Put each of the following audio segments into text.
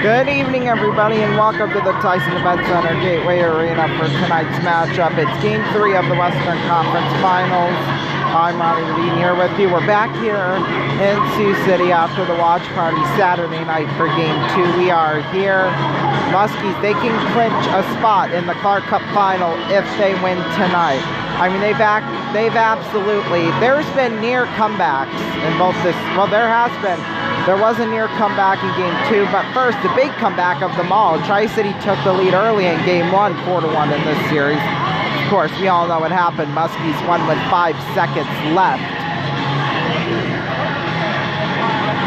Good evening, everybody, and welcome to the Tyson Event Center Gateway Arena for tonight's matchup. It's Game 3 of the Western Conference Finals. I'm Ronnie Levine here with you. We're back here in Sioux City after the watch party Saturday night for Game 2. We are here. Muskies, they can clinch a spot in the Clark Cup Final if they win tonight. I mean, they've absolutely, there's been near comebacks in both this, well, there was a near comeback in Game 2, but first, the big comeback of them all. Tri-City took the lead early in Game 1, 4-1 in this series. Of course, we all know what happened. Muskies won with 5 seconds left.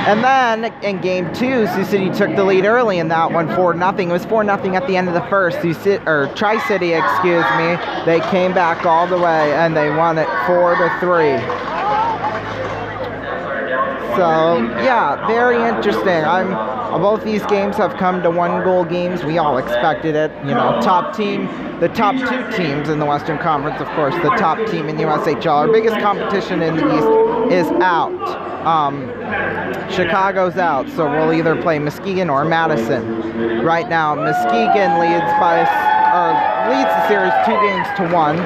And then, in Game 2, Sioux City took the lead early in that one, 4-0. It was 4-0 at the end of the first. Tri-City, they came back all the way, and they won it 4-3. So, yeah, very interesting. Both these games have come to one-goal games. We all expected it. You know, the top two teams in the Western Conference, of course, the top team in USHL. Our biggest competition in the East is out. Chicago's out, so we'll either play Muskegon or Madison. Right now, Muskegon leads the series 2-1.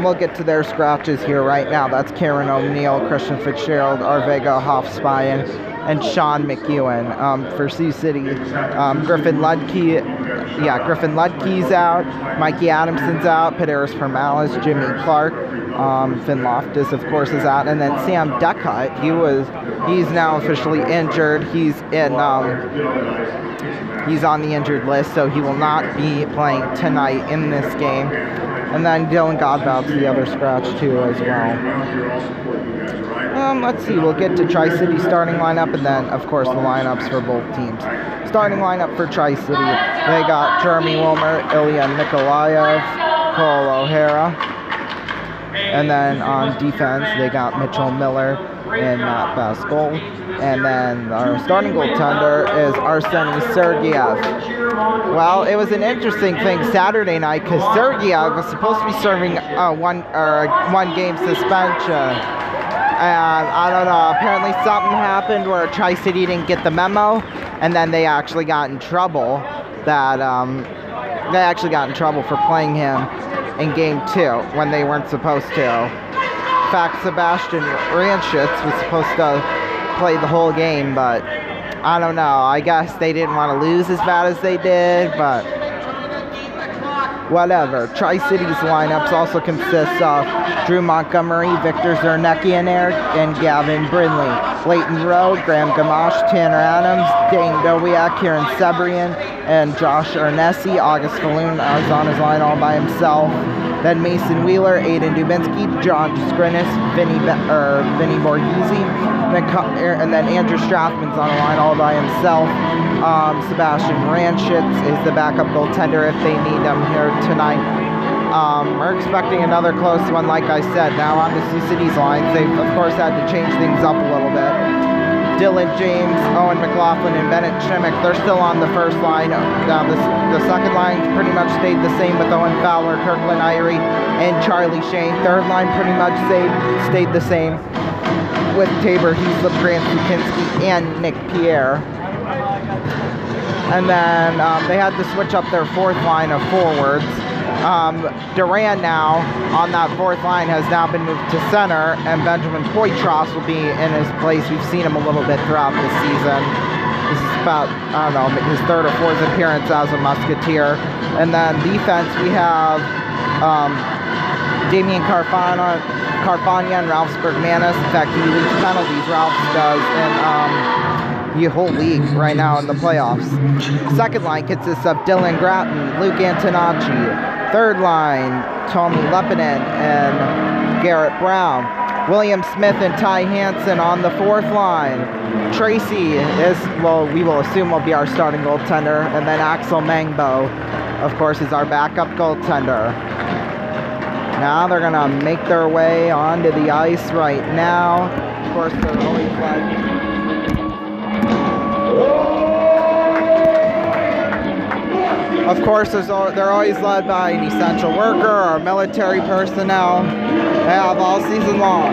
We'll get to their scratches here right now. That's Karen O'Neill, Christian Fitzgerald, Arvega Hoffspien, and Sean McEwen. For Sioux City, Griffin Ludke's out, Mikey Adamson's out, Padaris Permalis, Jimmy Clark, Finn Loftus, of course, is out, and then Sam Duckett. He's now officially injured. He's on the injured list, so he will not be playing tonight in this game. And then Dylan Godbout's the other scratch too as well. Let's see, we'll get to Tri-City starting lineup and then, of course, the lineups for both teams. Starting lineup for Tri-City, they got Jeremy Wilmer, Ilya Nikolaev, Cole O'Hara. And then on defense, they got Mitchell Miller and Matt Baskol. And then our starting goaltender is Arseny Sergeyev. Well, it was an interesting thing Saturday night because Sergeyev was supposed to be serving a one-game suspension. And I don't know, apparently something happened where Tri-City didn't get the memo, and then they actually got in trouble for playing him in Game 2 when they weren't supposed to. In fact, Sebastian Ranchitz was supposed to play the whole game, but I don't know. I guess they didn't want to lose as bad as they did, but whatever. Tri-City's lineups also consists of Drew Montgomery, Victor Zernecki and Gavin Brindley. Leighton Rowe, Graham Gamache, Tanner Adams, Dane Dowiak, Kieran Sebrian, and Josh Ernesi. August Falloon is on his line all by himself. Then Mason Wheeler, Aiden Dubinsky, John Skrinis, Vinny Borghese, and then Andrew Strathman's on the line all by himself. Sebastian Ranchitz is the backup goaltender if they need him here tonight. We're expecting another close one, like I said. Now on to Sioux City's lines. They've, of course, had to change things up a little bit. Dylan James, Owen McLaughlin, and Bennett Chimick, they're still on the first line. Now the second line pretty much stayed the same with Owen Fowler, Kirkland Irie, and Charlie Shane. Third line pretty much stayed the same with Tabor Heaslip, Grant Sukinski, and Nick Pierre. And then they had to switch up their fourth line of forwards. Duran now on that fourth line has now been moved to center, and Benjamin Poitras will be in his place. We've seen him a little bit throughout the season. This is about, I don't know, his third or fourth appearance as a Musketeer. And then defense, we have Damian Carfagna and Ralph Bergmanis. In fact, he leads penalties, Ralph does, and the whole league right now in the playoffs. Second line consists of Dylan Gratton, Luke Antonacci. Third line, Tommy Lepinen and Garrett Brown. William Smith and Ty Hansen on the fourth line. Tracy we will assume will be our starting goaltender. And then Axel Mangbo, of course, is our backup goaltender. Now they're going to make their way onto the ice right now. Of course, they're always led. Of course, they're always led by an essential worker or military personnel. They have all season long.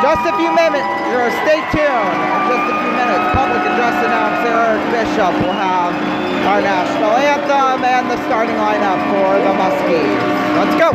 Just a few minutes, or stay tuned. In just a few minutes, public address announcer Eric Bishop will have our national anthem and the starting lineup for the Muskies. Let's go.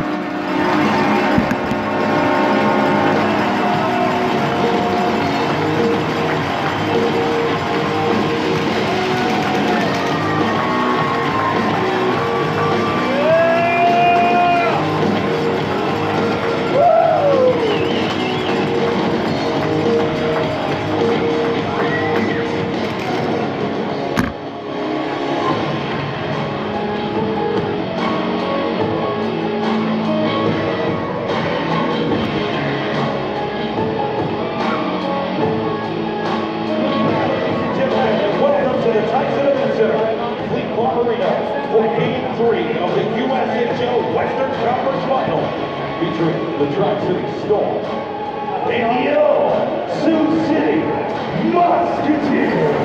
Featuring the Tri-City Storm and your Sioux City Musketeers.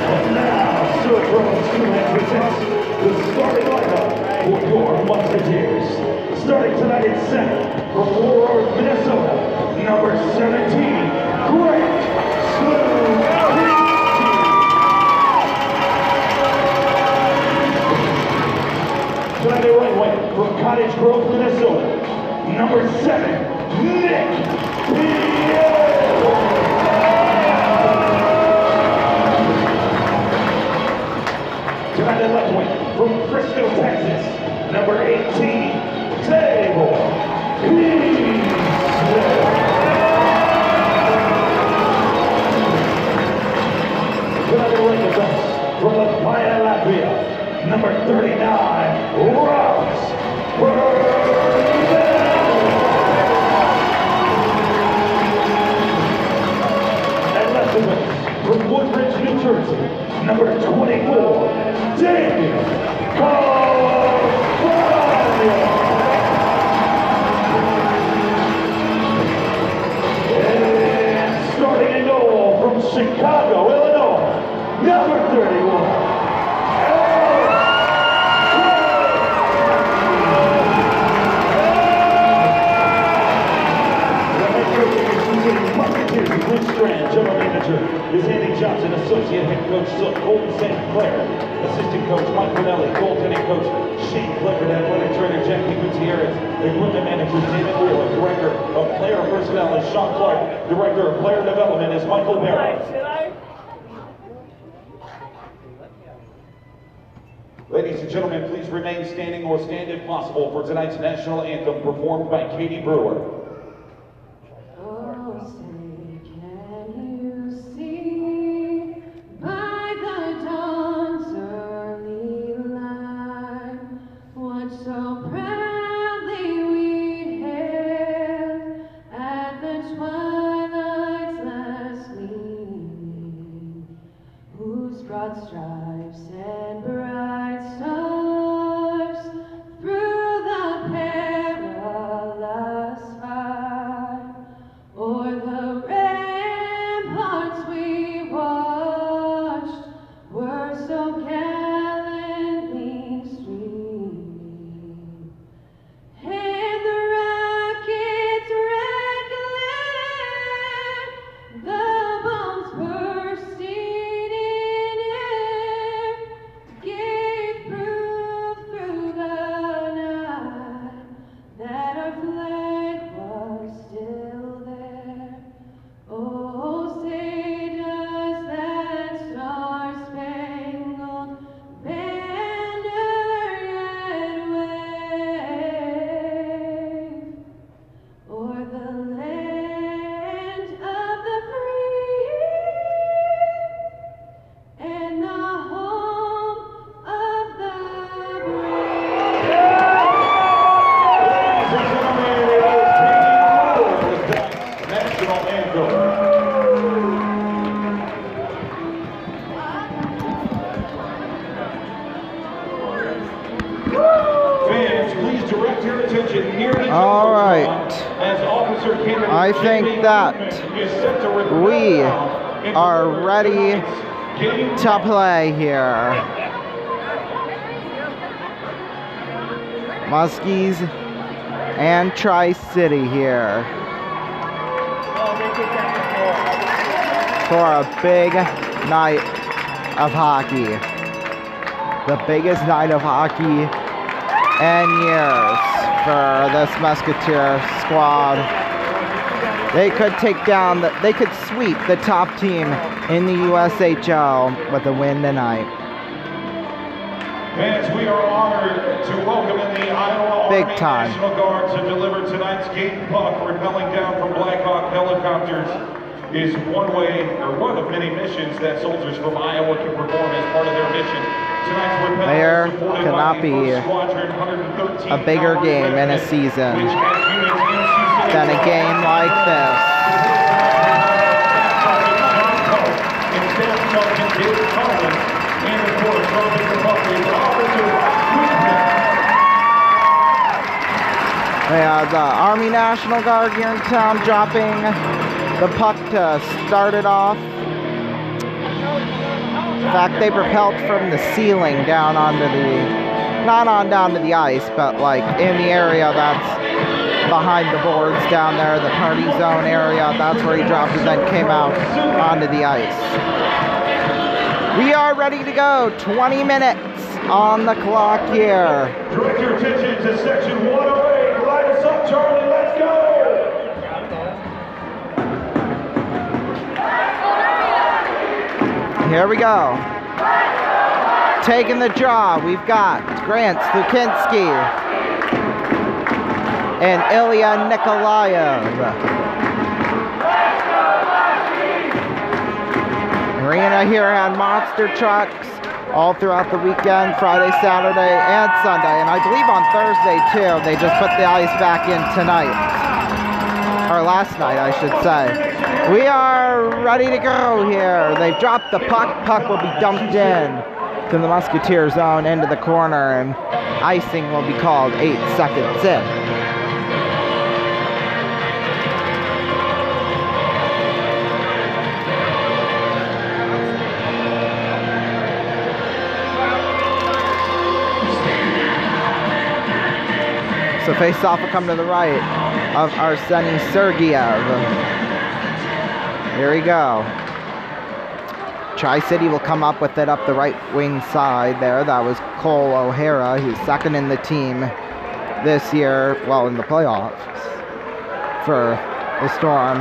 And now, Sir Rose Kulan presents the starting lineup for your Musketeers. Starting tonight at 7 from Warroad, Minnesota, number 17, Grant Slough. Tonight at right wing from Cottage Grove, Minnesota, number 7, Nick Pierre. Tonight at left wing from Frisco, Texas, number 18, Table Peace. Tonight at right defense from Lapaya, Latvia, number 39, Ross Burnell. And left defense from Woodbridge, New Jersey, number 24, Daniel California. And starting in goal from Chicago, Illinois, number 31. General Manager is Andy Johnson, Associate Head Coach Colton St. Clair, Assistant Coach Mike Pinelli, Goaltending Coach Shane Clifford, Athletic Trainer Jackie Gutierrez, Equipment Manager David Wheeler, Director of Player Personnel is Sean Clark, Director of Player Development is Michael Barrow. Ladies and gentlemen, please remain standing or stand if possible for tonight's national anthem performed by Katie Brewer. Broad stripes and bright stars through the perilous fight, o'er the ramparts we watched were so gallantly streaming, and the rocket's red glare, the bombs bursting All right. I think that we are ready to play here. Muskies and Tri-City here for a big night of hockey. The biggest night of hockey in years for this Musketeer squad. They could they could sweep the top team in the USHL with a win tonight. Fans, we are honored to welcome in the Iowa Big Army time. National Guard to deliver tonight's game puck. Rappelling down from Blackhawk helicopters is one of many missions that soldiers from Iowa can perform as part of their mission. Tonight's rappelling There is supported could by not the be 1st Squadron 113 a bigger Cavalry game in a Regiment, season which has units in Sioux City, than a game like this. and Staff Sergeant David Collins, and of course, Sergeant Republic Officer Quinton. We have the Army National Guard here in town dropping the puck to start it off. In fact, they propelled from the ceiling down onto down to the ice, but like in the area that's behind the boards down there, the party zone area, that's where he dropped it, then came out onto the ice. We are ready to go. 20 minutes on the clock here. Direct your attention to section 108. Light us up, Charlie. Let's go. Here we go. Taking the draw, we've got Grant Slukinski and Ilya Nikolaev. Arena here had monster trucks all throughout the weekend, Friday, Saturday, and Sunday. And I believe on Thursday, too, they just put the ice back in tonight. Or last night, I should say. We are ready to go here. They've dropped the puck. Puck will be dumped in to the Musketeer zone into the corner, and icing will be called 8 seconds in. So face-off will come to the right of Arseny Sergeyev. Here we go. Tri-City will come up with it up the right wing side there. That was Cole O'Hara, who's second in the team this year, well, in the playoffs for the Storm.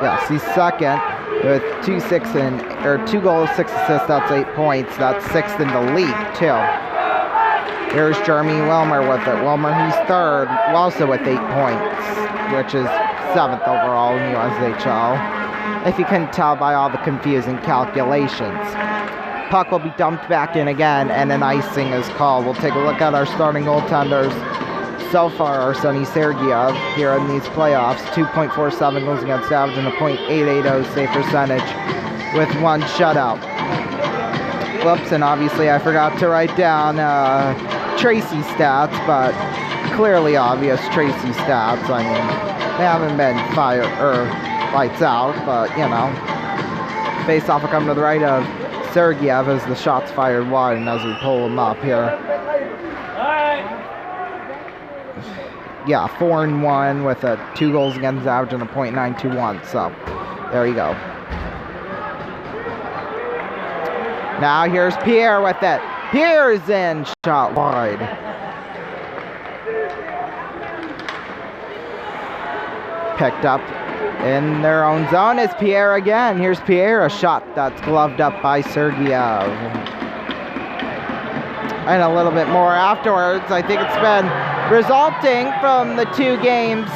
Yes, he's second with 2 goals, 6 assists. That's 8 points. That's 6th in the league, too. Here's Jeremy Wilmer with it. Wilmer, he's third, also with 8 points, which is 7th overall in USHL. If you couldn't tell by all the confusing calculations. Puck will be dumped back in again, and an icing is called. We'll take a look at our starting goaltenders. So far, Arseny Sergeyev here in these playoffs, 2.47 goals against average and a .880 save percentage with 1 shutout. Whoops, and obviously I forgot to write down Tracy stats, but clearly obvious Tracy stats. I mean, they haven't been lights out, but you know. Face off will come to the right of Sergeyev as the shots fired wide, and as we pull him up here. Yeah, 4-1 with 2 goals against average and a .921. So there you go. Now here's Pierre with it. Pierre's in, shot wide. Picked up in their own zone is Pierre again. Here's Pierre, a shot that's gloved up by Sergeyev. And a little bit more afterwards. I think it's been resulting from the 2 games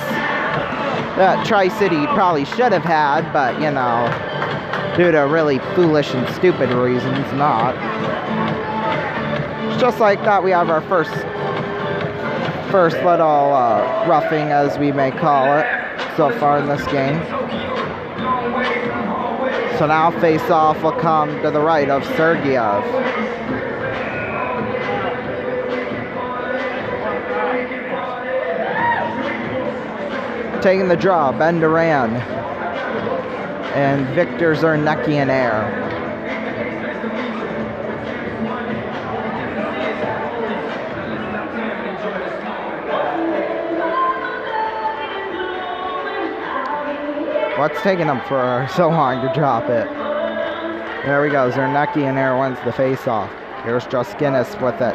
that Tri-City probably should have had, but you know, due to really foolish and stupid reasons, not. Just like that, we have our first little roughing, as we may call it, so far in this game. So now face-off will come to the right of Sergeyev. Taking the draw, Ben Duran and Victor Zernecki in air. What's taking them for so long to drop it? There we go. Zernecki in there wins the face-off. Here's Juskinis with it.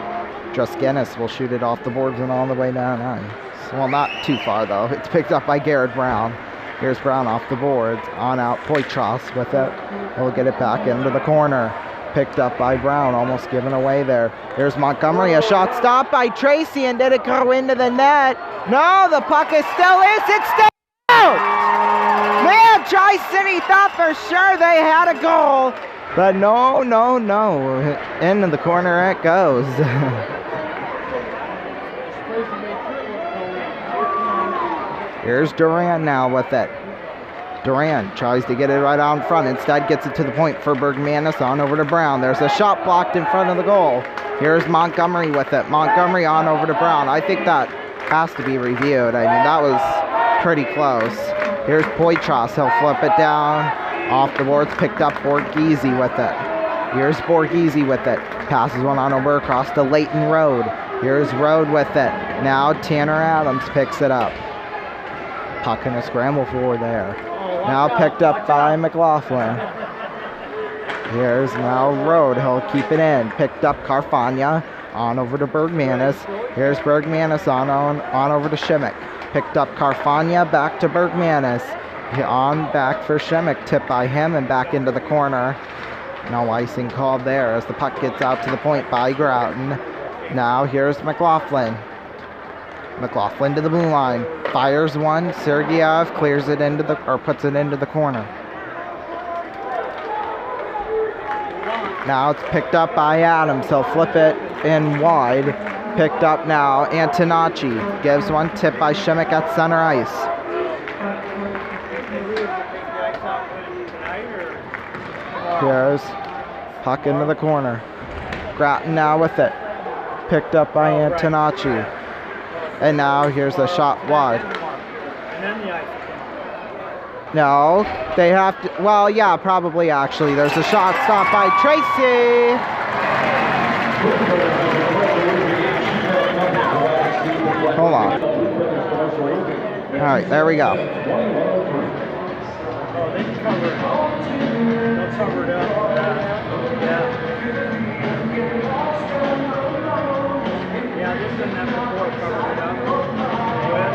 Juskinis will shoot it off the boards and all the way down. Nice. Well, not too far, though. It's picked up by Garrett Brown. Here's Brown off the boards. On out Poitras with it. He'll get it back into the corner. Picked up by Brown, almost given away there. Here's Montgomery, a shot stopped by Tracy, and did it go into the net? No, the puck is still is. It's still out! Man, Tri-City thought for sure they had a goal. But no. Into the corner it goes. Here's Durant now with it. Durant tries to get it right out in front. Instead gets it to the point for Bergmanis. On over to Brown. There's a shot blocked in front of the goal. Here's Montgomery with it. Montgomery on over to Brown. I think that has to be reviewed. I mean, that was pretty close. Here's Poitras. He'll flip it down. Off the boards. Picked up Borghese with it. Here's Borghese with it. Passes one on over across to Leighton Road. Here's Road with it. Now Tanner Adams picks it up. Puck in a scramble forward there. Now picked up by McLaughlin. Here's now Road. He'll keep it in. Picked up Carfagna. On over to Bergmanis. Here's Bergmanis on over to Shimmick. Picked up Carfagna. Back to Bergmanis. On back for Shimmick. Tipped by him and back into the corner. No icing called there as the puck gets out to the point by Grouton. Now here's McLaughlin. McLaughlin to the blue line. Fires one. Sergeyev clears it into the, or puts it into the corner. Now it's picked up by Adams. He'll flip it in wide. Picked up now. Antonacci gives one. Tip by Shimmick at center ice. Here's puck into the corner. Grouton now with it. Picked up by Antonacci. And now here's a shot wide. No, they have to, well, yeah, probably actually. There's a shot stopped by Tracy. Hold on. All right, there we go.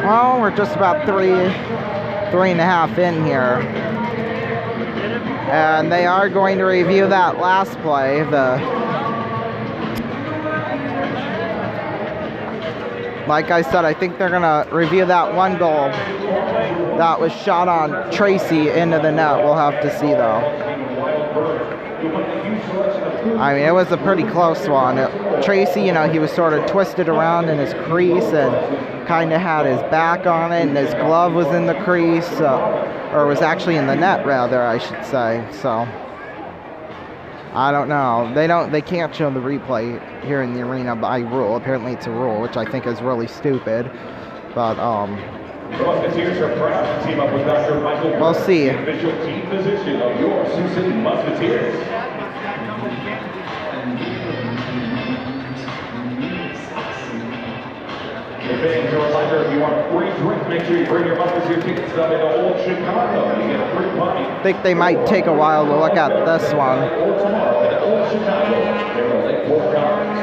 Well, we're just about three and a half in here. And they are going to review that last play. Like I said, I think they're going to review that one goal that was shot on Tracy into the net. We'll have to see, though. I mean, it was a pretty close one. Tracy, you know, he was sort of twisted around in his crease and kind of had his back on it, and his glove was in the crease, or was actually in the net, rather, I should say. So, I don't know. They can't show the replay here in the arena by rule. Apparently, it's a rule, which I think is really stupid. But Musketeers are proud to team up with Dr. Michael. We'll see. The official team physician of your Sioux City Musketeers. Fans, a reminder, if you want a free drink, make sure you bring your Musketeer tickets down into Old Chicago. You get a free pint. I think they might take a while to look at this one. Or tomorrow at Old Chicago in the Lake Fork Gardens.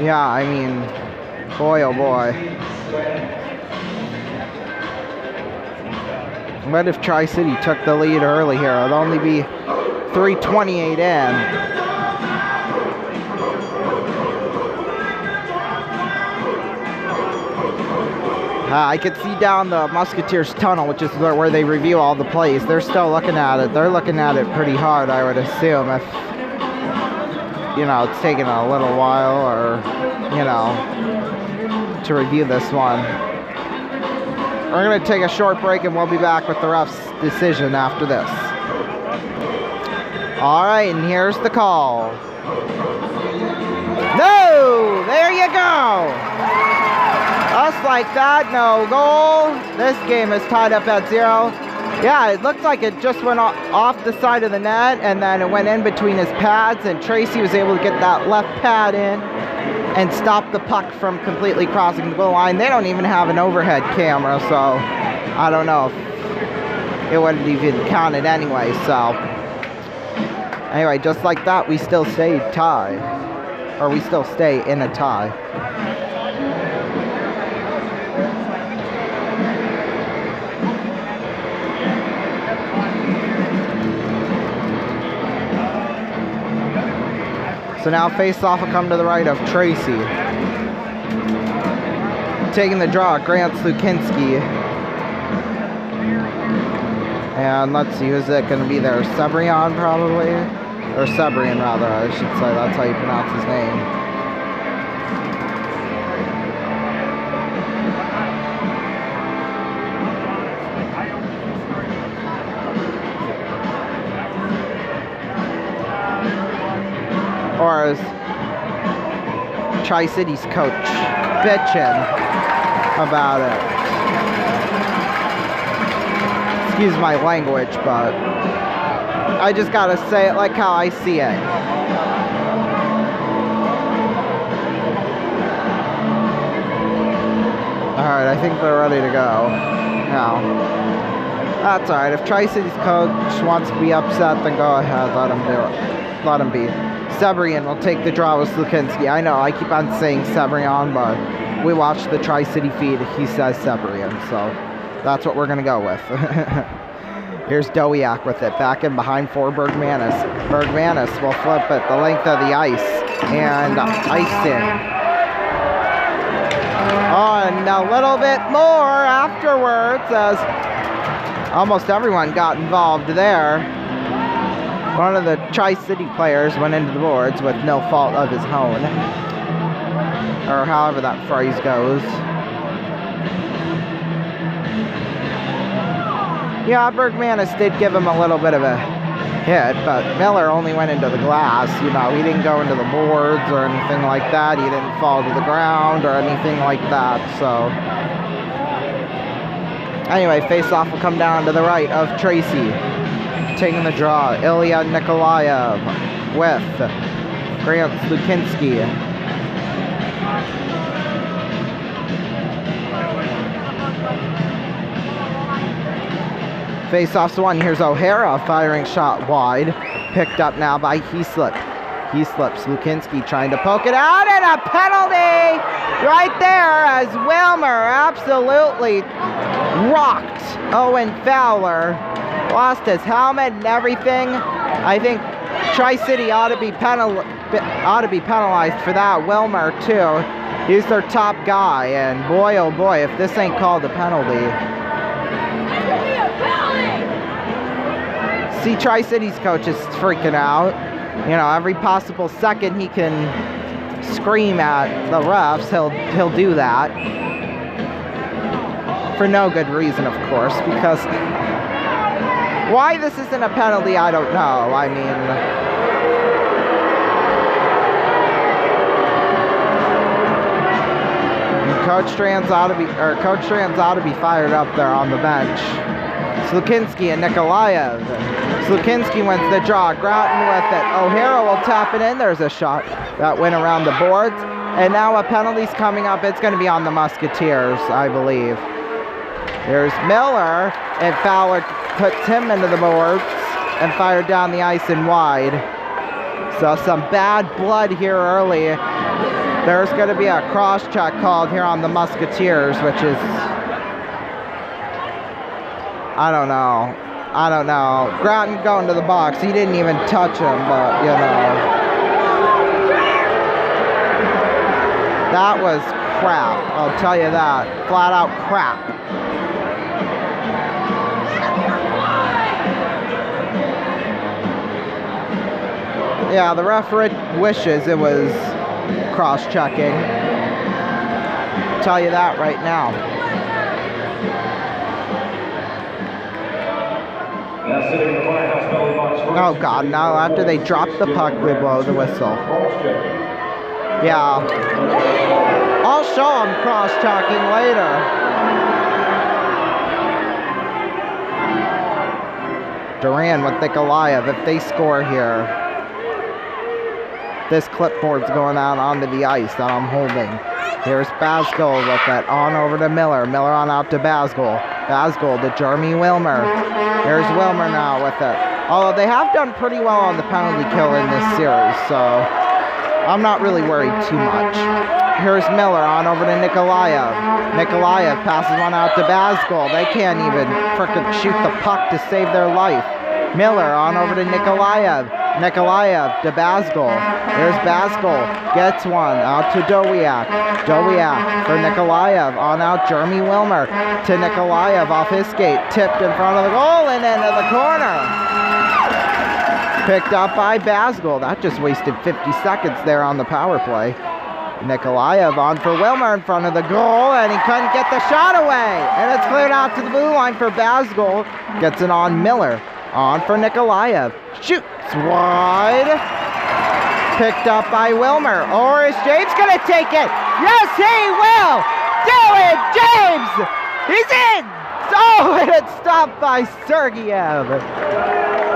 Yeah, I mean, boy, oh boy. What if Tri-City took the lead early here? It'll only be 3:28 in. I could see down the Musketeers tunnel, which is where they review all the plays. They're still looking at it. They're looking at it pretty hard, I would assume, if, you know, it's taking a little while, or, you know, to review this one. We're going to take a short break, and we'll be back with the ref's decision after this. All right, and here's the call. No! There you go! Just like that, no goal. This game is tied up at 0. Yeah, it looked like it just went off the side of the net, and then it went in between his pads, and Tracy was able to get that left pad in and stop the puck from completely crossing the goal line. They don't even have an overhead camera, so I don't know if it wouldn't even counted anyway. So anyway, just like that, we still stay tied, or we still stay in a tie. So now face-off will come to the right of Tracy. Taking the draw, Grant Slukinski. And let's see, who's it going to be there? Sebrian, probably? Or Sebrian, rather, I should say. That's how you pronounce his name. Or as Tri-City's coach bitching about it. Excuse my language, but I just gotta say it like how I see it. Alright, I think they're ready to go now. That's alright. If Tri-City's coach wants to be upset, then go ahead. Let him do it. Let him be. Sebrian will take the draw with Slukinski. I know, I keep on saying Sebrian, but we watch the Tri-City feed. He says Sebrian, so that's what we're going to go with. Here's Dowiak with it. Back in behind for Bergmanis. Bergmanis will flip it the length of the ice. And iced in. Oh, and a little bit more afterwards as almost everyone got involved there. One of the Tri-City players went into the boards with no fault of his own. Or however that phrase goes. Yeah, Bergmanis did give him a little bit of a hit, but Miller only went into the glass. You know, he didn't go into the boards or anything like that. He didn't fall to the ground or anything like that, so. Anyway, face-off will come down to the right of Tracy. Taking the draw, Ilya Nikolaev with Grant Slukinski. Face-off's one. Here's O'Hara firing shot wide. Picked up now by Heaslip. Heaslip, Slukinski trying to poke it out, and a penalty right there as Wilmer absolutely rocked Owen Fowler. Lost his helmet and everything. I think Tri-City ought to be penalized for that. Wilmer too. He's their top guy, and boy oh boy, if this ain't called a penalty. See, Tri-City's coach is freaking out. You know, every possible second he can scream at the refs, he'll do that. For no good reason, of course, because why this isn't a penalty, I don't know. I mean, Coach Strands ought to be fired up there on the bench. Slukinski and Nikolaev. Slukinski wins the draw. Grouton with it. O'Hara will tap it in. There's a shot that went around the boards. And now a penalty's coming up. It's going to be on the Musketeers, I believe. There's Miller, and Fowler puts him into the boards and fired down the ice and wide. So some bad blood here early. There's going to be a cross-check called here on the Musketeers, which is, I don't know. Grouton going to the box. He didn't even touch him, but, you know. That was crap. I'll tell you that. Flat out crap. Yeah, the referee wishes it was cross-checking. I'll tell you that right now. Oh God, now after they drop the puck, they blow the whistle. Yeah. I'll show them cross-checking later. Duran with Nikolaev. If they score here, this clipboard's going out onto the ice that I'm holding. Here's Basgol with it. On over to Miller. Miller on out to Basgol. Basgol to Jeremy Wilmer. Here's Wilmer now with it. Although they have done pretty well on the penalty kill in this series, so I'm not really worried too much. Here's Miller on over to Nikolaev. Nikolaev passes one out to Basgol. They can't even frickin' shoot the puck to save their life. Miller on over to Nikolaev. Nikolaev to Basgol. Here's Basgol. Gets one out to Dowiak. Dowiak for Nikolaev. On out Jeremy Wilmer to Nikolaev off his skate. Tipped in front of the goal and into the corner. Picked up by Basgol. That just wasted 50 seconds there on the power play. Nikolaev on for Wilmer in front of the goal, and he couldn't get the shot away. And it's cleared out to the blue line for Basgol. Gets it on Miller. On for Nikolaev. Shoots wide. Picked up by Wilmer. Or is James going to take it? Yes, he will! Dylan James! He's in! Oh, and it's stopped by Sergeyev.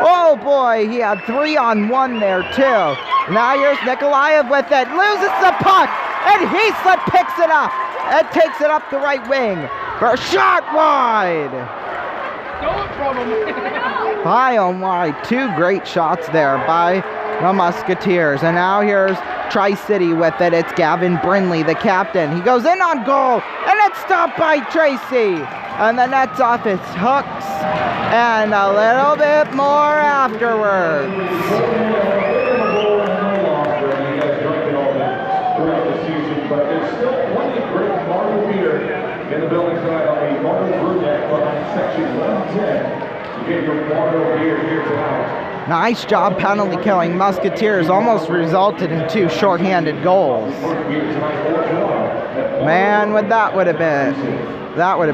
Oh boy, he had 3-on-1 there too. Now here's Nikolaev with it. Loses the puck, and Heaslip picks it up and takes it up the right wing for a shot wide. High on wide. Two great shots there by the Musketeers. And now here's Tri-City with it. It's Gavin Brindley, the captain. He goes in on goal, and it's stopped by Tracy. And the net's off his hooks. And a little bit more afterwards. But there's still plenty of great marble beer in the building tonight on the Marble Brew Deck behind section 110. You get your marble beer here tonight. Nice job penalty killing. Musketeers almost resulted in 2 shorthanded goals. Man, that would have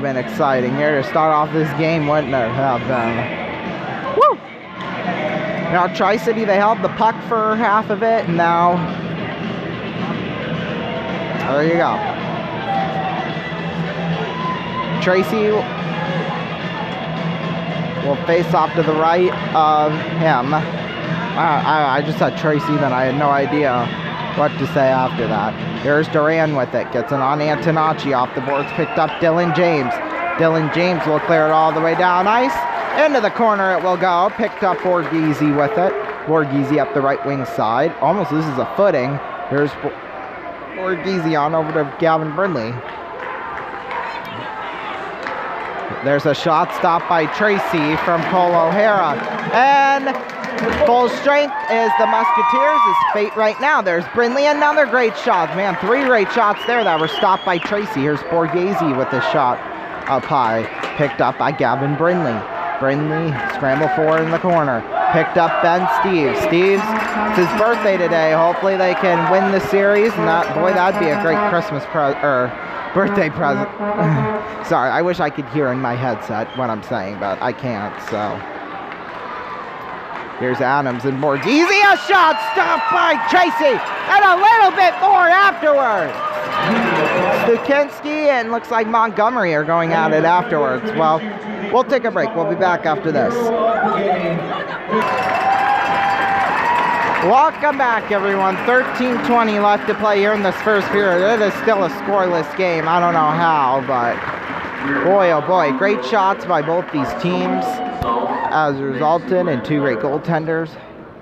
been exciting here to start off this game, wouldn't it have been? Woo! Now Tri-City, they held the puck for half of it, and now there you go. Tracy will face off to the right of him. I just said Tracy, then I had no idea what to say after that. Here's Duran with it. Gets it on Antonacci. Off the boards, picked up Dylan James. Dylan James will clear it all the way down ice. Into the corner it will go. Picked up Borghese with it. Borghese up the right wing side. Almost loses a footing. Here's Borghese on over to Gavin Brindley. There's a shot stopped by Tracy from Cole O'Hara. And full strength is the Musketeers' fate right now. There's Brindley, another great shot. Man, 3 great shots there that were stopped by Tracy. Here's Borghese with a shot up high. Picked up by Gavin Brindley. Brindley, scramble forward in the corner. Picked up Ben Steves. Steves, it's his birthday today. Hopefully they can win the series. And that'd be a great Christmas birthday present. Sorry, I wish I could hear in my headset what I'm saying, but I can't, so. Here's Adams and Borghese. A shot stopped by Tracy, and a little bit more afterwards. Stukinski and looks like Montgomery are going at it afterwards. Well, we'll take a break. We'll be back after this. Welcome back, everyone. 13:20 left to play here in this first period. It is still a scoreless game. I don't know how, but boy, oh boy. Great shots by both these teams as resulted in 2 great goaltenders.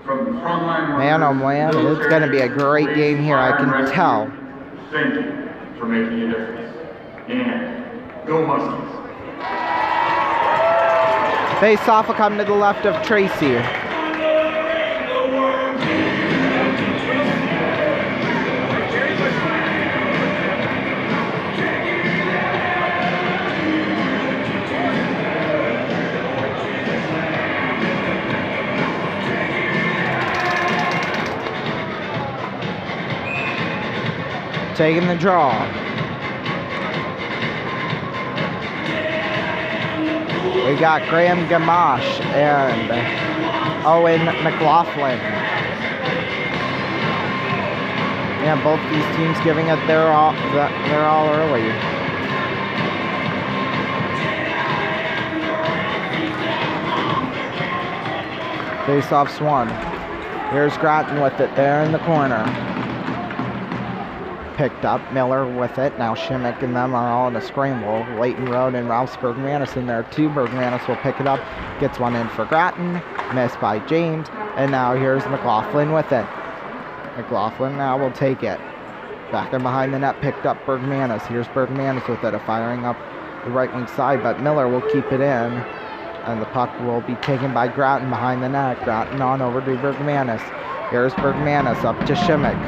Man, oh man, it's going to be a great game here, I can tell. Thank you for making a difference. And go Muskies. Face off will come to the left of Tracy. Taking the draw. We got Graham Gamache and Owen McLaughlin. Yeah, both these teams giving it their all early. Face-off Swan. Here's Grattan with it there in the corner. Picked up, Miller with it. Now Shimmick and them are all in a scramble. Leighton Road and Ralphs Bergmanis in there too. Bergmanis will pick it up. Gets one in for Grattan. Missed by James. And now here's McLaughlin with it. McLaughlin now will take it. Back in behind the net, picked up Bergmanis. Here's Bergmanis with it, firing up the right wing side, but Miller will keep it in. And the puck will be taken by Grattan behind the net. Grattan on over to Bergmanis. Here's Bergmanis up to Shimmick.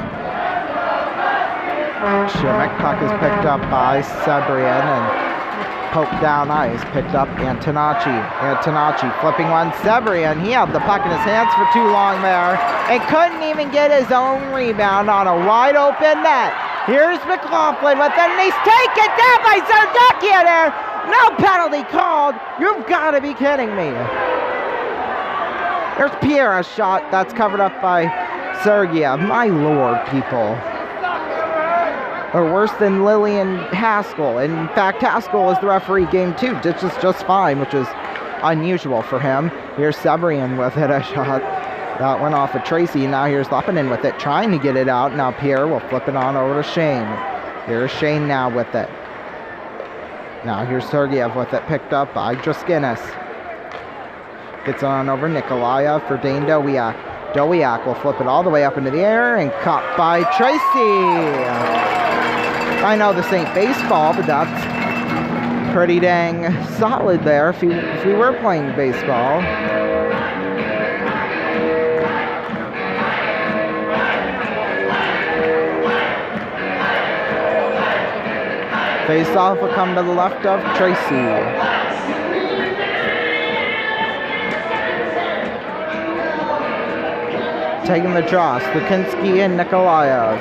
Shimmick, puck is picked up by Sebrian and poked down ice. Picked up Antonacci. Antonacci flipping one. Sebrian, he had the puck in his hands for too long there and couldn't even get his own rebound on a wide open net. Here's McLaughlin with it, and he's taken down by Zardakian there. No penalty called. You've got to be kidding me. There's Pierre's shot. That's covered up by Sergiev. My lord, people. Or worse than Lillian Haskell. In fact, Haskell is the referee game too. This is just fine, which is unusual for him. Here's Sebrian with it, a shot that went off of Tracy. Now here's Leppinen with it, trying to get it out. Now Pierre will flip it on over to Shane. Here's Shane now with it. Now here's Sergeyev with it, picked up by Druskinis. Gets on over Nikolaev for Dane Dowiak. Dowiak will flip it all the way up into the air and caught by Tracy. I know this ain't baseball, but that's pretty dang solid there if we were playing baseball. Face-off will come to the left of Tracy. Taking the draw, Slukinski and Nikolaev.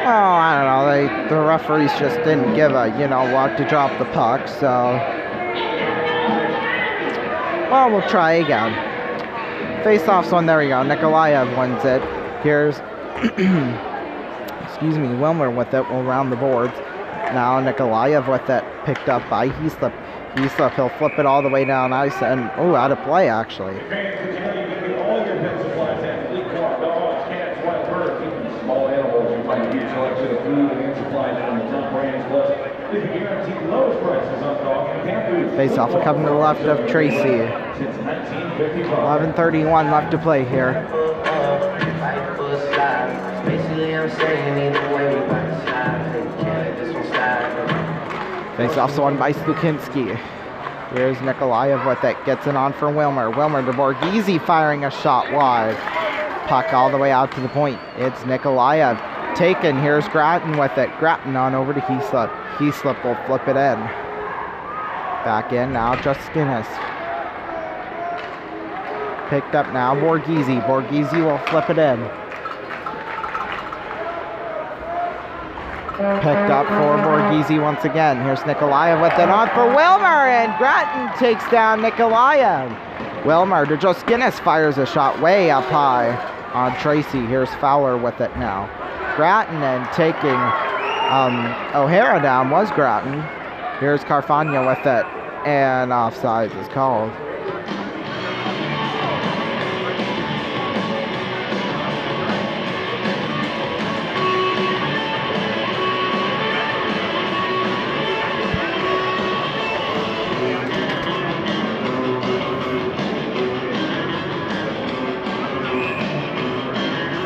Oh, I don't know, the referees just didn't give a, what, to drop the puck, so... Well, we'll try again. Face-off's one, there we go, Nikolaev wins it. Here's, excuse me, Wilmer with it, will round the boards. Now Nikolaev with it, picked up by Heaslip. Heaslip, he'll flip it all the way down ice, and, out of play, actually. Face-off will come to the left of Tracy. 11:31 left to play here. Face-off's won by Slukinski. Here's Nikolaev with it. Gets it on for Wilmer. Wilmer to Borghese firing a shot wide. Puck all the way out to the point. It's Nikolaev. Taken. Here's Grattan with it. Grattan on over to Heaslip. Heaslip will flip it in. Back in now, Justinas. Picked up now, Borghese. Borghese will flip it in. Picked up for Borghese once again. Here's Nikolaev with it on for Wilmer, and Grattan takes down Nikolaev. Wilmer to Justinas fires a shot way up high on Tracy. Here's Fowler with it now. Grattan and taking O'Hara down was Grattan. Here's Carfagna with it, and offsides is called.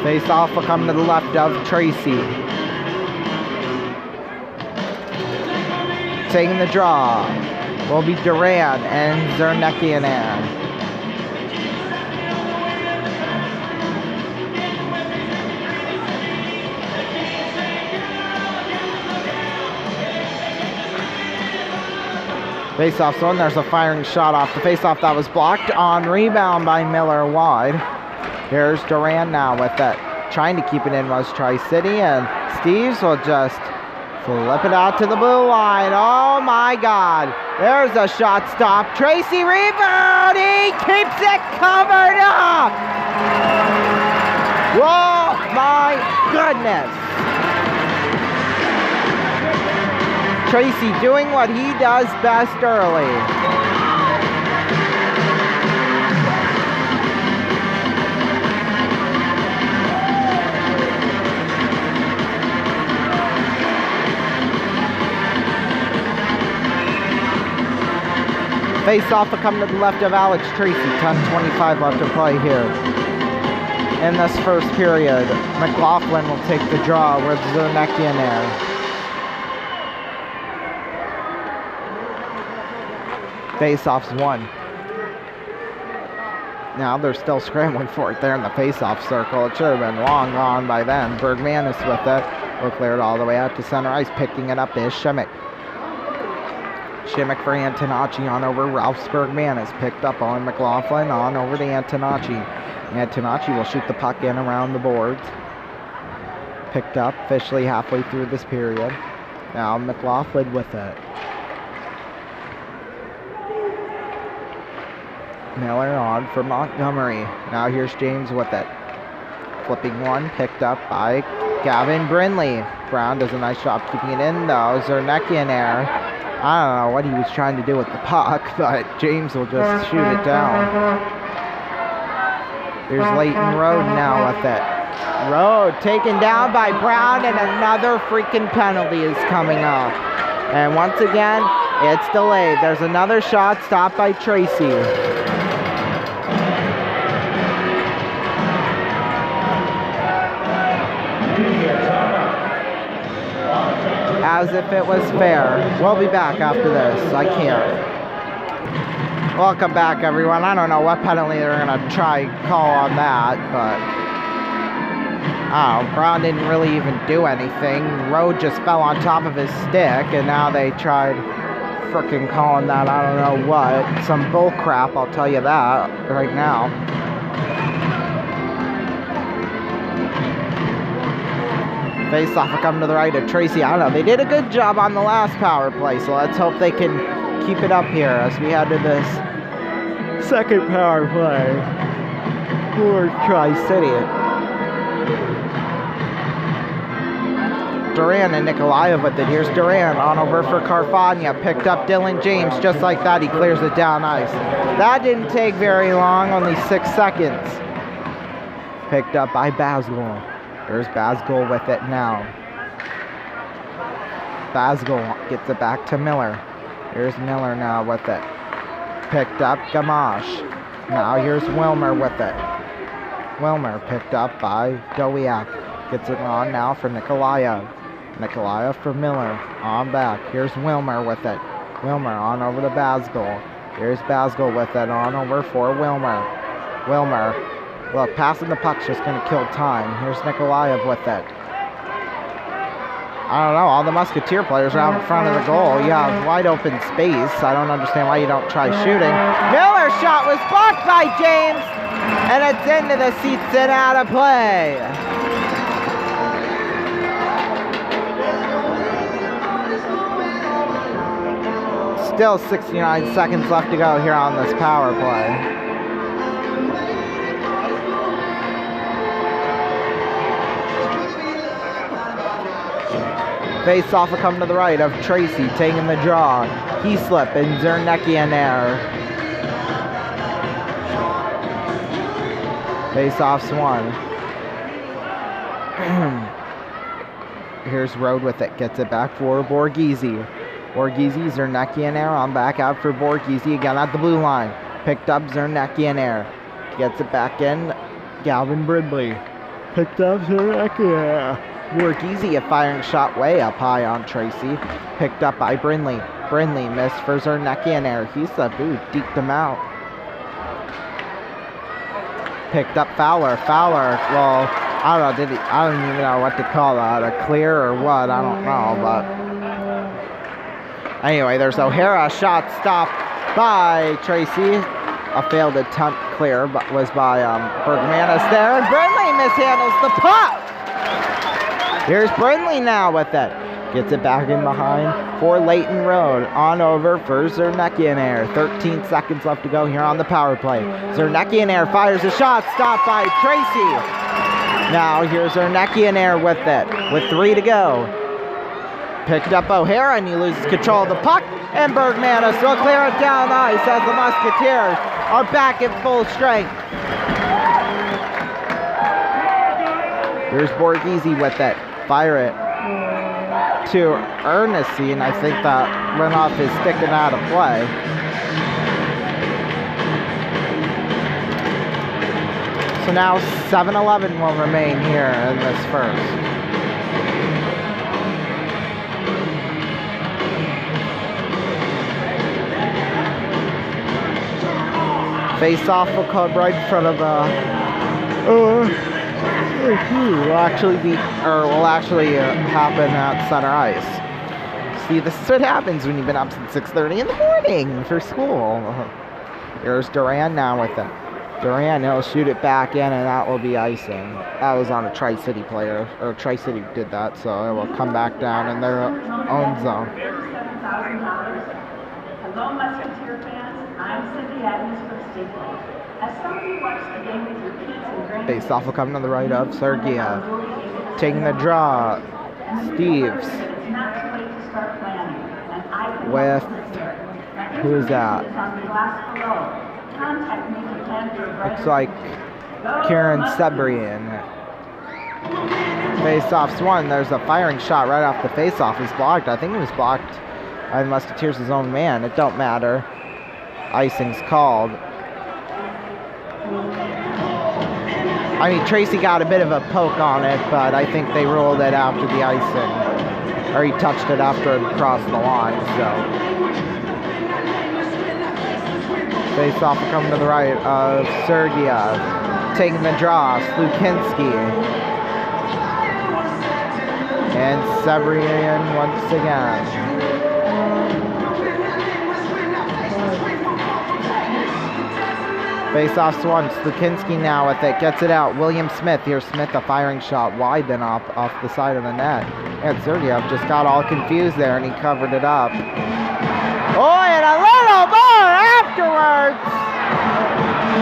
Face-off will come to the left of Tracy. Taking the draw will be Duran and Zernekian. Face-off zone, there's a firing shot off the face-off that was blocked on rebound by Miller wide. Here's Duran now with that. Trying to keep it in was Tri-City, and Steves will just flip it out to the blue line. Oh my God. There's a shot stop. Tracy rebound. He keeps it covered up. Oh my goodness. Tracy doing what he does best early. Face off will come to the left of Alex Tracy. 10:25 left to play here. In this first period, McLaughlin will take the draw with Zernecki in there. Face-off's won. Now they're still scrambling for it there in the face-off circle. It should have been long gone by then. Bergmanis with it. Will clear it all the way out to center ice. Picking it up is Shimmick. Shimmick for Antonacci on over Ralph Bergmanis. Picked up on McLaughlin on over to Antonacci. Antonacci will shoot the puck in around the boards. Picked up officially halfway through this period. Now McLaughlin with it. Miller on for Montgomery. Now here's James with it. Flipping one, picked up by Gavin Brindley. Brown does a nice job keeping it in though. Zernecki in there. I don't know what he was trying to do with the puck, but James will just shoot it down. Here's Leighton Road now with it. Road taken down by Brown, and another freaking penalty is coming up. And once again, it's delayed. There's another shot stopped by Tracy. As if it was fair. We'll be back after this. I can't. Welcome back, everyone. I don't know what penalty they're going to try call on that, but oh, Brown didn't really even do anything. Road just fell on top of his stick, and now they tried frickin' calling that I don't know what. Some bull crap, I'll tell you that right now. Face-off will come to the right of Tracy. I don't know. They did a good job on the last power play, so let's hope they can keep it up here as we head to this second power play for Tri-City. Duran and Nikolaev with it. Here's Duran on over for Carfagna. Picked up Dylan James just like that. He clears it down ice. That didn't take very long, only 6 seconds. Picked up by Basgul. There's Basgul with it now. Basgul gets it back to Miller. Here's Miller now with it. Picked up Gamache. Now here's Wilmer with it. Wilmer picked up by Dowiak. Gets it on now for Nikolaev. Nikolaev for Miller. On back. Here's Wilmer with it. Wilmer on over to Basgul. Here's Basgul with it on over for Wilmer. Wilmer. Look, passing the puck's just going to kill time. Here's Nikolaev with it. I don't know, all the Musketeer players are out in front of the goal. You have wide open space. I don't understand why you don't try shooting. Miller's shot was blocked by James, and it's into the seats and out of play. Still 69 seconds left to go here on this power play. Face-off will come to the right of Tracy, taking the draw. Heaslip and Zernecki in there. Face-off's won. Here's Road with it. Gets it back for Borghese. Borghese, Zernecki in there. On back out for Borghese. Again at the blue line. Picked up Zernecki in there. Gets it back in. Gavin Brindley. Picked up Zernecki in there. Borghese, a firing shot way up high on Tracy. Picked up by Brindley. Brindley missed for Zernecki in there. Heaslip, deked him out. Picked up Fowler. Fowler, well, I don't know, I don't even know what to call that. A clear or what, I don't know, but anyway, there's O'Hara. Shot stopped by Tracy. A failed attempt clear, but was by Bergmanis there. And Brindley mishandles the puck. Here's Brindley now with it. Gets it back in behind for Leighton Road. On over for Zernecki in air. 13 seconds left to go here on the power play. Zernecki in air fires a shot. Stopped by Tracy. Now here's Zernecki in air with it. With 3 to go. Picked up O'Hara, and he loses control of the puck. And Bergmanis will clear it down the ice as the Musketeers are back at full strength. Here's Borghese with it. Fire it to Ernestine. I think that went off his stick and out of play. So now 7-11 will remain here in this first. Face off will come right in front of will actually happen at center ice. See, this is what happens when you've been up since 6:30 in the morning for school. Here's Duran now with it. Duran, he'll shoot it back in, and that will be icing. That was on a Tri-City player, or Tri-City did that, so it will come back down in their own zone. Hello, Musketeer fans. I'm Cindy Adams from Staples. As some of you watch the game with your kids and grandkids, Face off will come to the right of Sergeyev. Taking the draw, Steves. it's not too late to start planning. And I can With, help you prepare. who's that? Information is on the glass below. Contact me to plan your bright Looks like Kieran Sebrian. Face-off's won. There's a firing shot right off the face-off. It's blocked. I think it was blocked by the Musketeers' own man. It don't matter. Icing's called. I mean, Tracy got a bit of a poke on it, but I think they ruled it after the icing. Or he touched it after it crossed the line, so. Face-off will come to the right of Sergeyev. Taking the draw, Slukinski. And Sebrian once again. Face-off won. Slukinski now with it. Gets it out. William Smith. Here's Smith, a firing shot wide then off the side of the net. And Sergeyev just got all confused there, and he covered it up. Oh, and a little more afterwards.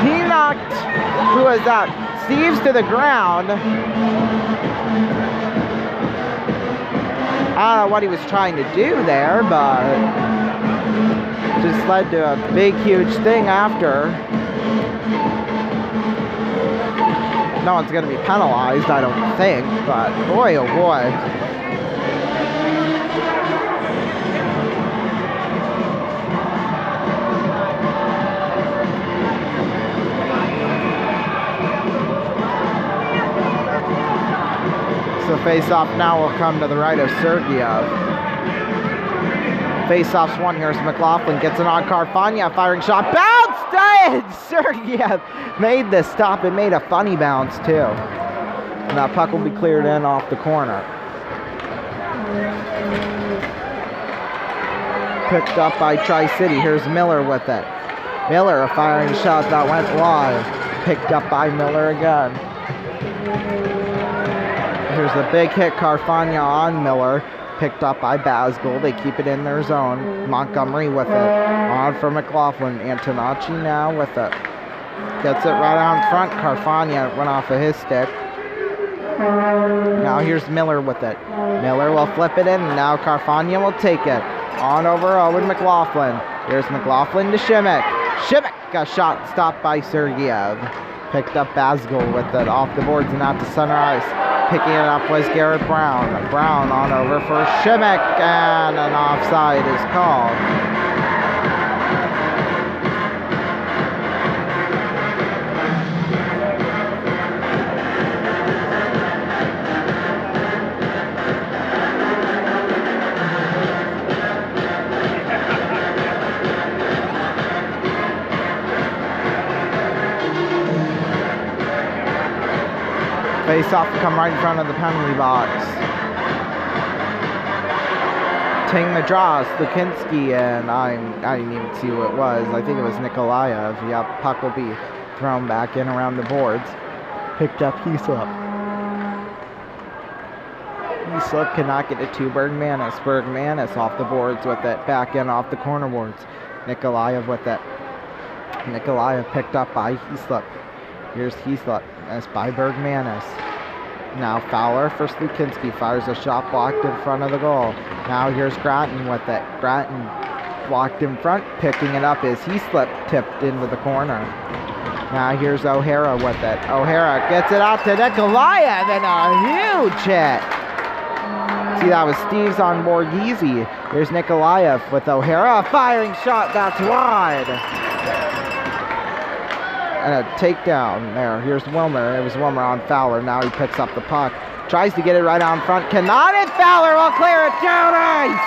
He knocked, who was that? Steves to the ground. I don't know what he was trying to do there, but just led to a big, huge thing after. No one's going to be penalized, I don't think, but boy, oh boy. So face-off now will come to the right of Sergeyev. Face-off's won. Here's McLaughlin. Gets it on Carfagna. Firing shot. Bounced in! Sergeyev made the stop. It made a funny bounce, too. And that puck will be cleared in off the corner. Picked up by Tri-City. Here's Miller with it. Miller, a firing shot that went wide. Picked up by Miller again. Here's a big hit, Carfagna on Miller. Picked up by Basgul. They keep it in their zone. Montgomery with it. On for McLaughlin. Antonacci now with it. Gets it right out front. Carfagna went off of his stick. Now here's Miller with it. Miller will flip it in. Now Carfagna will take it. On over Owen McLaughlin. Here's McLaughlin to Shimmick. Shimmick, a shot stopped by Sergeyev. Picked up Basgul with it off the boards and out to center ice. Picking it up was Garrett Brown. Brown on over for Shimmick, and an offside is called. Face-off will come right in front of the penalty box. Taking the draw, Slukinski, and I didn't even see who it was. I think it was Nikolaev. Yep, puck will be thrown back in around the boards. Picked up Heaslip. Heaslip cannot get it to Bergmanis. Bergmanis off the boards with it. Back in off the corner boards. Nikolaev with it. Nikolaev picked up by Heaslip. Here's Heaslip. That's by Bergmanis. Now Fowler for Slukinski, fires a shot blocked in front of the goal. Now here's Grattan with it. Grattan blocked in front, picking it up as he tipped into the corner. Now here's O'Hara with it. O'Hara gets it out to Nikolaev and a huge hit. See, that was Steves on Borghese. Here's Nikolaev with O'Hara, a firing shot that's wide. And a takedown there. Here's Wilmer. It was Wilmer on Fowler. Now he picks up the puck. Tries to get it right out in front. Cannot, and Fowler will clear it down ice.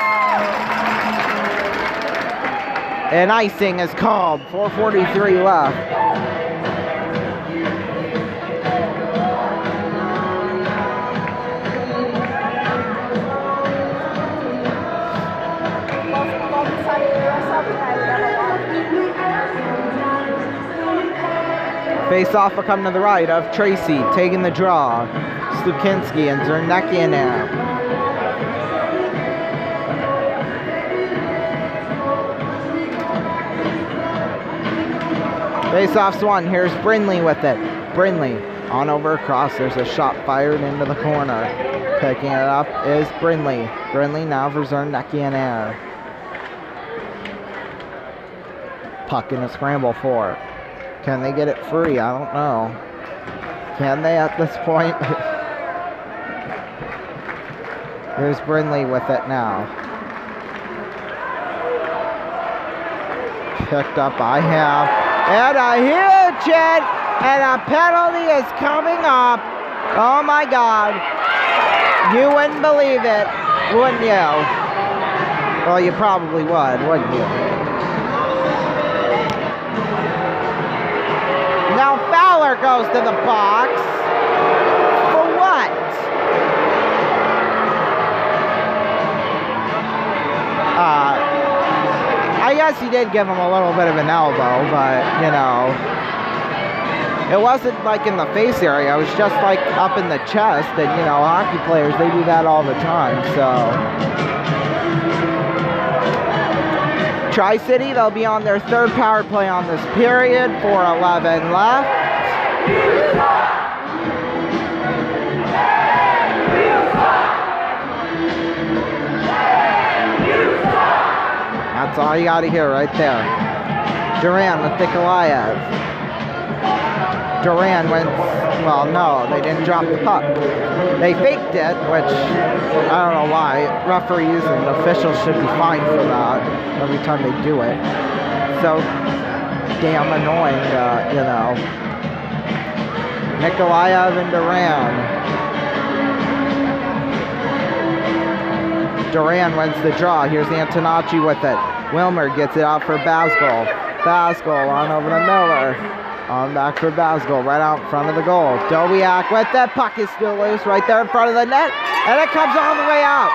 And icing is called. 4:43 left. Face off will come to the right of Tracy, taking the draw. Slukinski and Zernecki in there. Face off's won. Here's Brindley with it. Brindley on over across. There's a shot fired into the corner. Picking it up is Brindley. Brindley now for Zernecki in air. Puck in a scramble for it. Can they get it free? I don't know. Can they at this point? Here's Brindley with it now. Picked up by half. And a huge hit! And a penalty is coming up. Oh my God. You wouldn't believe it, wouldn't you? Well, you probably would, wouldn't you? Now Fowler goes to the box. For what? I guess he did give him a little bit of an elbow, but, you know, it wasn't like in the face area. It was just like up in the chest. And, you know, hockey players, they do that all the time, so. Tri-City, they'll be on their third power play on this period. 4:11 left. That's all you got to hear right there. Duran with Nikolaev. Duran went, well, no, they didn't drop the puck. They faked it, which I don't know why. Referees and officials should be fined for that every time they do it. So damn annoying, you know. Nikolaev and Duran. Duran wins the draw. Here's Antonacci with it. Wilmer gets it out for Basgol. Basgol on over to Miller. On back for Basgol, right out in front of the goal. Dowiak with that puck is still loose right there in front of the net. And it comes all the way out.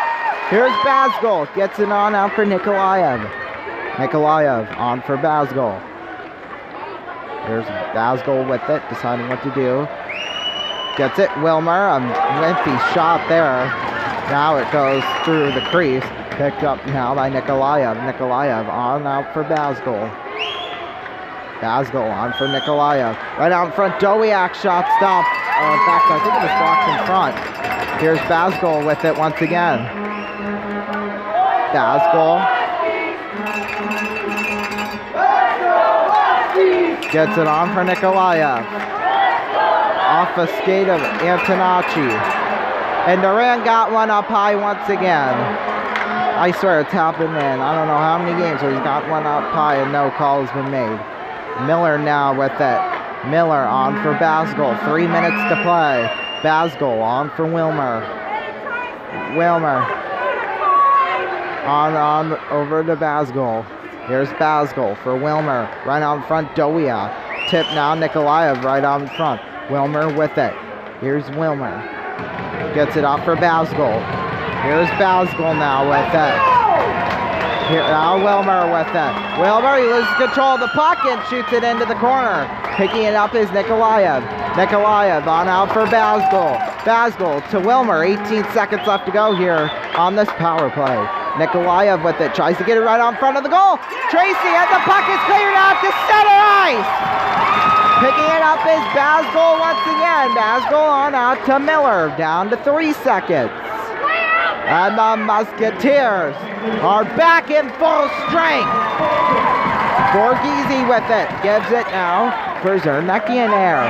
Here's Basgol. Gets it on out for Nikolaev. Nikolaev on for Basgol. Here's Basgol with it, deciding what to do. Gets it. Wilmer, a lengthy shot there. Now it goes through the crease. Picked up now by Nikolaev. Nikolaev on out for Basgol. Basgol on for Nikolaev. Right out in front. Dowiak shot stopped. In fact, I think it was blocked in front. Here's Basgol with it once again. Basgol. Gets it on for Nikolaev. Off a skate of Antonacci. And Duran got one up high once again. I swear it's happened in I don't know how many games where he's got one up high and no call has been made. Miller now with it. Miller on for Basgol. 3 minutes to play. Basgol on for Wilmer. Wilmer. On over to Basgol. Here's Basgol for Wilmer. Right out in front, Dowiak. Tip now, Nikolaev right out in front. Wilmer with it. Here's Wilmer. Gets it off for Basgol. Here's Basgol now with it. Here, now Wilmer with it. Wilmer, he loses control of the puck and shoots it into the corner. Picking it up is Nikolaev. Nikolaev on out for Basgol. Basgol to Wilmer. 18 seconds left to go here on this power play. Nikolaev with it. Tries to get it right out in front of the goal. Tracy, and the puck is cleared out to center ice. Picking it up is Basgol once again. Basgol on out to Miller. Down to 3 seconds. And the Musketeers are back in full strength. Borghese with it. Gives it now for Zernecki in air.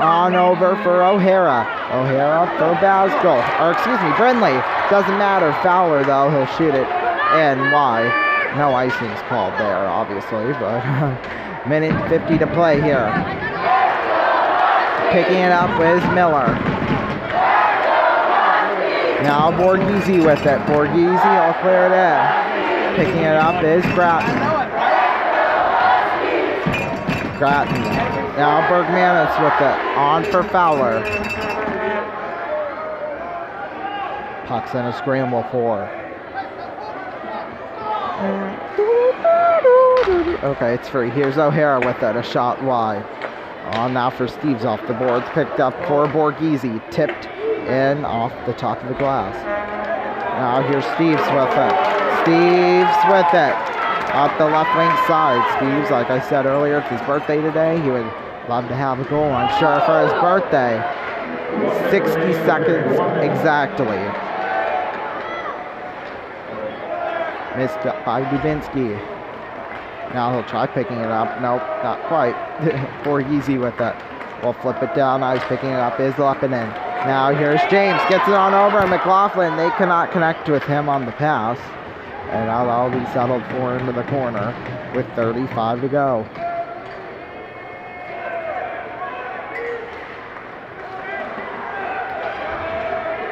On over for O'Hara. O'Hara for Basgol. Or excuse me, Brindley. Doesn't matter. Fowler though. He'll shoot it in wide. No icing's called there, obviously, but minute 50 to play here. Picking it up is Miller. Now Borghese with it. Borghese will clear it in. Picking it up is Grattan. Grattan. Now Bergmanis with it. On for Fowler. Puck's in a scramble for. Okay, it's free. Here's O'Hara with it. A shot wide. On now for Steves off the boards. Picked up for Borghese. Tipped in off the top of the glass. Now here's Steves with it. Steves with it. Up the left wing side. Steves, like I said earlier, it's his birthday today. He would love to have a goal, I'm sure, for his birthday. 60 seconds exactly. Missed by Dubinsky. Now he'll try picking it up. Nope, not quite. Borghese with it. We'll flip it down. Now he's picking it up. Is Leppinen. Now here's James. Gets it on over. And McLaughlin, they cannot connect with him on the pass. And now that'll be settled for into the corner with 35 to go.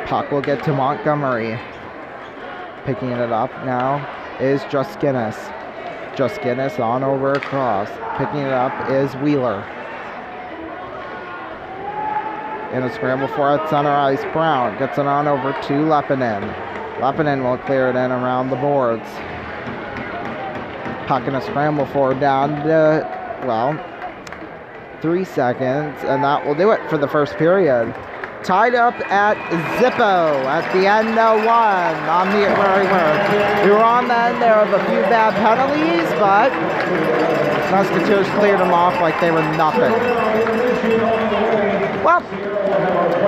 Puck will get to Montgomery. Picking it up now is Juskinis. Juskinis on over across. Picking it up is Wheeler. In a scramble for it, center ice. Brown gets it on over to Leppinen. Leppinen will clear it in around the boards. Puck in a scramble for down to, well, 3 seconds, and that will do it for the first period. Tied up at Zippo at the end of one on the where we were on the end there of a few bad penalties, but Musketeers cleared them off like they were nothing. Well,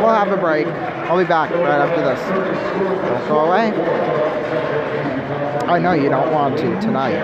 we'll have a break. I'll be back right after this. Don't go away. I know you don't want to tonight.